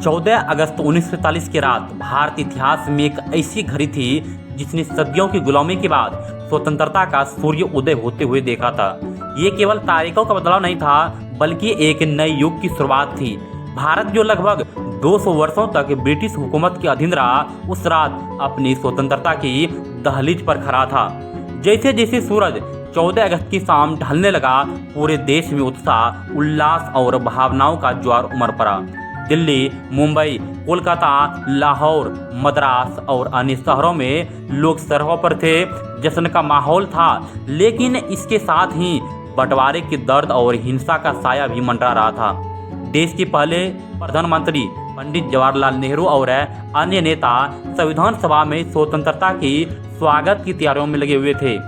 14 अगस्त 1947 की रात भारत इतिहास में एक ऐसी घड़ी थी जिसने सदियों की गुलामी के बाद स्वतंत्रता का सूर्य उदय होते हुए देखा था। ये केवल तारीखों का बदलाव नहीं था, बल्कि एक नए युग की शुरुआत थी। भारत जो लगभग 200 वर्षों तक ब्रिटिश हुकूमत के अधीन रहा, उस रात अपनी स्वतंत्रता की दहलीज पर खड़ा था। जैसे जैसे सूरज 14 अगस्त की शाम ढलने लगा, पूरे देश में उत्साह, उल्लास और भावनाओं का ज्वार उमड़ पड़ा। दिल्ली, मुंबई, कोलकाता, लाहौर, मद्रास और अन्य शहरों में लोग सड़कों पर थे। जश्न का माहौल था, लेकिन इसके साथ ही बंटवारे के दर्द और हिंसा का साया भी मंडरा रहा था। देश के पहले प्रधानमंत्री पंडित जवाहरलाल नेहरू और अन्य नेता संविधान सभा में स्वतंत्रता की स्वागत की तैयारियों में लगे हुए थे।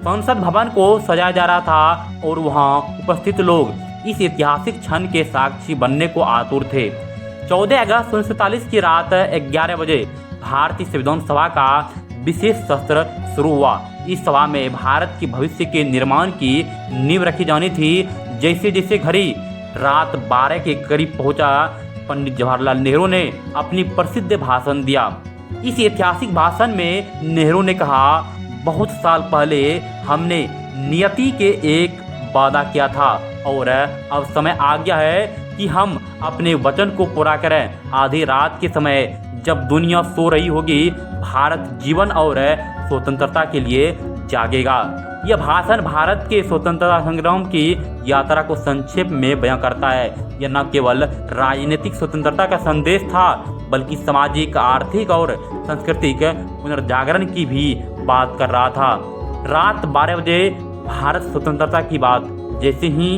संसद भवन को सजाया जा रहा था और वहां उपस्थित लोग इस ऐतिहासिक क्षण के साक्षी बनने को आतुर थे। 14 अगस्त 1947 की रात 11 बजे भारतीय संविधान सभा का विशेष सत्र शुरू हुआ। इस सभा में भारत के भविष्य के निर्माण की नींव रखी जानी थी। जैसे जैसे घड़ी रात 12 के करीब पहुंचा, पंडित जवाहरलाल नेहरू ने अपनी प्रसिद्ध भाषण दिया। इस ऐतिहासिक भाषण में नेहरू ने कहा, बहुत साल पहले हमने नियति के एक वादा किया था और अब समय आ गया है कि हम अपने वचन को पूरा करें। आधी रात के समय जब दुनिया सो रही होगी, भारत जीवन और स्वतंत्रता के लिए जागेगा। यह भाषण भारत के स्वतंत्रता संग्राम की यात्रा को संक्षेप में बयां करता है। यह न केवल राजनीतिक स्वतंत्रता का संदेश था, बल्कि सामाजिक, आर्थिक और सांस्कृतिक पुनर्जागरण की भी बात कर रहा था। रात 12 बजे भारत स्वतंत्रता की बात, जैसे ही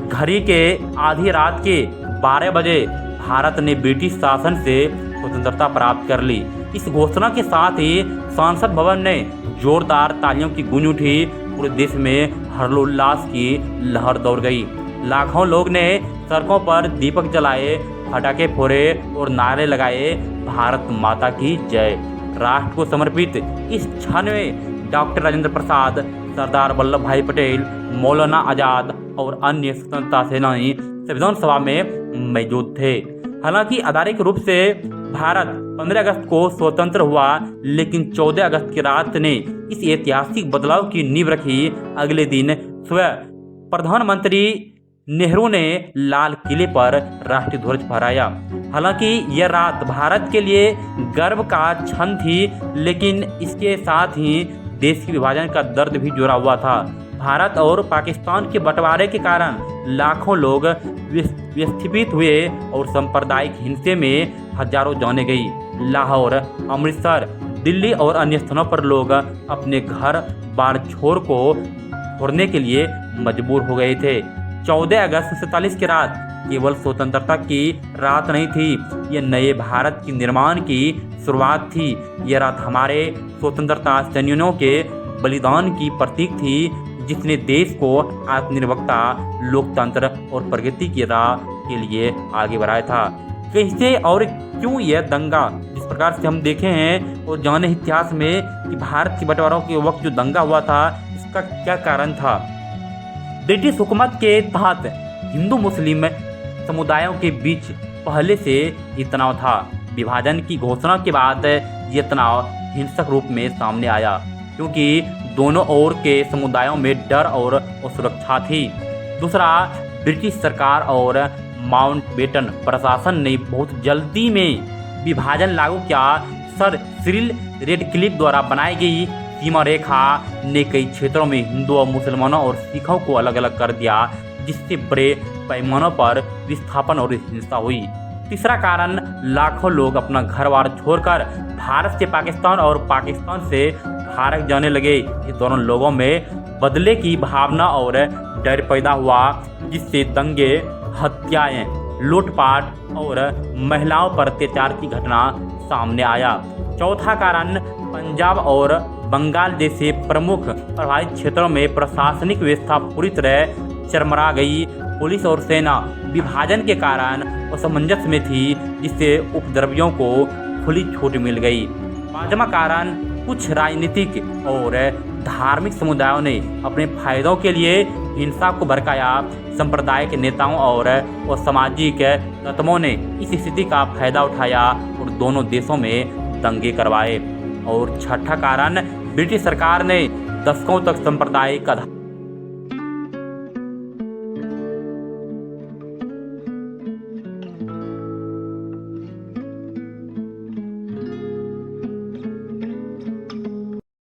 घड़ी के आधी रात के 12 बजे भारत ने ब्रिटिश शासन से स्वतंत्रता प्राप्त कर ली। इस घोषणा के साथ ही संसद भवन ने जोरदार तालियों की गूंज उठी। पूरे देश में हर्षोल्लास की लहर दौड़ गई। लाखों लोग ने सड़कों पर दीपक जलाए, पटाखे फोड़े और नारे लगाए, भारत माता की जय। राष्ट्र को समर्पित इस क्षण में डॉक्टर राजेंद्र प्रसाद, सरदार वल्लभ भाई पटेल, मौलाना आजाद और अन्य स्वतंत्रता सेनानी संविधान सभा में मौजूद थे। हालांकि आधिकारिक रूप से भारत 15 अगस्त को स्वतंत्र हुआ, लेकिन 14 अगस्त की रात ने इस ऐतिहासिक बदलाव की नींव रखी। अगले दिन सुबह प्रधानमंत्री नेहरू ने लाल किले पर राष्ट्रीय ध्वज फहराया। हालांकि यह रात भारत के लिए गर्व का क्षण थी, लेकिन इसके साथ ही देश के विभाजन का दर्द भी जुड़ा हुआ था। भारत और पाकिस्तान के बंटवारे के कारण लाखों लोग विस्थापित हुए और सांप्रदायिक हिंसे में हजारों जानें गई। लाहौर, अमृतसर, दिल्ली और अन्य स्थानों पर लोग अपने घर बार छोड़ने के लिए मजबूर हो गए थे। 14 अगस्त 1947 की रात केवल स्वतंत्रता की रात नहीं थी, यह नए भारत के निर्माण की शुरुआत थी। यह रात हमारे स्वतंत्रता सेनानियों के बलिदान की प्रतीक थी, जिसने देश को आत्मनिर्भरता, लोकतंत्र और प्रगति की राह के लिए आगे बढ़ाया था। कैसे और क्यों यह दंगा, जिस प्रकार से हम देखे हैं और जाने इतिहास में कि भारत के बंटवारों के वक्त जो दंगा हुआ था, इसका क्या कारण था। ब्रिटिश हुकूमत के तहत हिंदू मुस्लिम समुदायों के बीच पहले से ही तनाव था। विभाजन की घोषणा के बाद ये तनाव हिंसक रूप में सामने आया, क्योंकि दोनों ओर के समुदायों में डर और असुरक्षा थी। दूसरा, ब्रिटिश सरकार और माउंटबेटन प्रशासन ने बहुत जल्दी में विभाजन लागू किया। सर सिरिल रेडक्लिफ द्वारा बनाई गई सीमा रेखा ने कई क्षेत्रों में हिंदुओं, मुसलमानों और सिखों को अलग अलग कर दिया, जिससे बड़े पैमानों पर विस्थापन और हिंसा हुई। तीसरा कारण, लाखों लोग अपना घर बार छोड़कर भारत से पाकिस्तान और पाकिस्तान से भारत जाने लगे। इस दौरान लोगों में बदले की भावना और डर पैदा हुआ, जिससे दंगे, हत्याएं, लूटपाट और महिलाओं पर अत्याचार की घटना सामने आया। चौथा कारण, पंजाब और बंगाल जैसे प्रमुख प्रभावित क्षेत्रों में प्रशासनिक व्यवस्था पूरी तरह चरमरा गई। पुलिस और सेना विभाजन के कारण असमंजस में थी, जिससे उपद्रवियों को खुली छूट मिल गई। पांचवा कारण, कुछ राजनीतिक और धार्मिक समुदायों ने अपने फायदों के लिए हिंसा को भड़काया। सांप्रदायिक नेताओं और सामाजिक तत्वों ने इस स्थिति का फायदा उठाया और दोनों देशों में दंगे करवाए। और छठा कारण, ब्रिटिश सरकार ने दशकों तक सांप्रदायिक